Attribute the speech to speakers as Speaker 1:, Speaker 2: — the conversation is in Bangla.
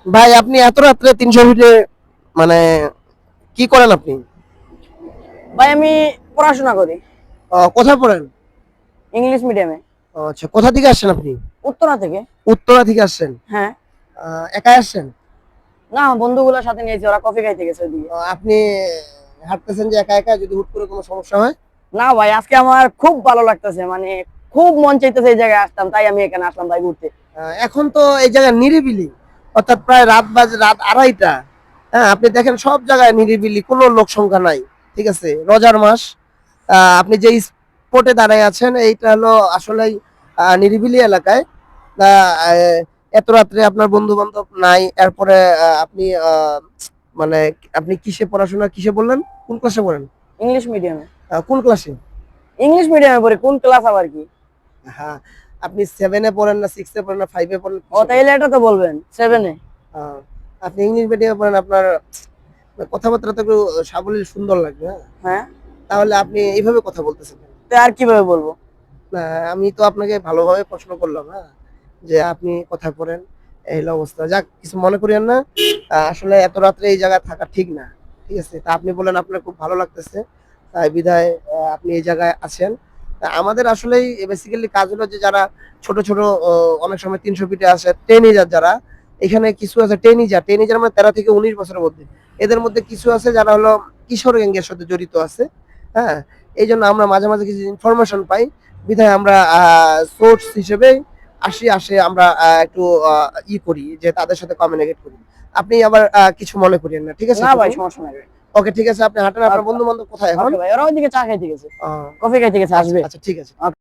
Speaker 1: ভাই আপনি এত রাত্রে 300 ফিটে মানে কি করেন আপনি?
Speaker 2: ভাই আমি পড়াশোনা করি
Speaker 1: কোথায় পড়েন?
Speaker 2: ইংলিশ মিডিয়ামে।
Speaker 1: আচ্ছা, কোথা থেকে আসছেন আপনি?
Speaker 2: উত্তরা থেকে।
Speaker 1: উত্তরা থেকে আসছেন?
Speaker 2: হ্যাঁ।
Speaker 1: একাই আসছেন?
Speaker 2: না, আমার বন্ধুগুলোর সাথে নিয়েছি, ওরা কফি খাইতে গেছে ওইদিকে।
Speaker 1: আপনি হাঁটতেছেন যে একা একা, যদি হুট করে কোনো সমস্যা হয়?
Speaker 2: না ভাই, আজকে আমার খুব ভালো লাগতেছে, মানে খুব মন চাইতেছে এই জায়গায় আসতাম, তাই আমি এখানে আসলাম ভাই ঘুরতে।
Speaker 1: এখন তো এই জায়গা নিরিবিলি, অর্থাৎ প্রায় রাত বাজে রাত 2:30। হ্যাঁ, আপনি দেখেন সব জায়গায় নিরিবিলি, কোনো লোক সংখ্যা নাই। ঠিক আছে, রোজার মাস। আপনি যে স্পটে দাঁড়ায় আছেন এইটা হলো আসলেই নিরিবিলি এলাকায়। আহ, এত রাত্রে আপনার বন্ধু বান্ধব নাই, এরপরে আপনি মানে আপনি কিসে পড়াশোনা, কিসে বললেন, কোন ক্লাসে পড়েন?
Speaker 2: ইংলিশ মিডিয়ামে।
Speaker 1: কোন ক্লাসে?
Speaker 2: ইংলিশ মিডিয়ামে পড়ি, কোন ক্লাস আবার কি?
Speaker 1: হ্যাঁ, আপনি 7-এ পড়েন না 6-এ পড়েন না 5-এ পড়েন,
Speaker 2: ও তাইলে এটা তো বলবেন 7-এ।
Speaker 1: আহ, আপনি ইংলিশ মিডিয়ামে পড়েন, আপনার কথাবার্তা তো একটু সাবলীল সুন্দর লাগবে। হ্যাঁ,
Speaker 2: হ্যাঁ।
Speaker 1: তাহলে আপনি এইভাবে কথা বলতেছেন কেন?
Speaker 2: তো আর কিভাবে বলবো?
Speaker 1: না, আমি তো আপনাকে ভালোভাবে প্রশ্ন করলাম। হ্যাঁ, যে আপনি কোথায় পড়েন, এই হলো অবস্থা। যাক, কিছু মনে করিয়েন না। আসলে এত রাত্রে এই জায়গায় থাকা ঠিক না। ঠিক আছে, তা আপনি বলেন আপনার খুব ভালো লাগতেছে, তাই বিধায় আপনি এই জায়গায় আছেন। আমাদের আসলেই বেসিক্যালি কাজ হলো যে যারা ছোট ছোট অনেক সময় 300 ফিটে আসে টেনিজার, যারা এখানে কিছু আছে টেনিজার। টেনিজার মানে 13 থেকে 19 বছরের মধ্যে। এদের মধ্যে কিছু আছে যারা হলো কিশোর গ্যাংয়ের সাথে জড়িত আছে। হ্যাঁ, এই জন্য আমরা মাঝে মাঝে কিছু ইনফরমেশন পাই, বিধায় আমরা সোর্স হিসেবে আসে আমরা একটু করি যে তাদের সাথে কমিউনিকেট করি। আপনি আবার কিছু মনে করিয়েন না, ঠিক আছে?
Speaker 2: না ভাই, সমস্যা নাই।
Speaker 1: ওকে, ঠিক আছে, আপনি হাঁটেন। আপনার বন্ধু বান্ধব কোথায় এখন?
Speaker 2: ওকে ভাই, ওরা ওইদিকে চা খাইতে গেছে,
Speaker 1: আহ,
Speaker 2: কফি খাইতে গেছে,
Speaker 1: আচ্ছা
Speaker 2: আসবে।
Speaker 1: আচ্ছা, ঠিক আছে।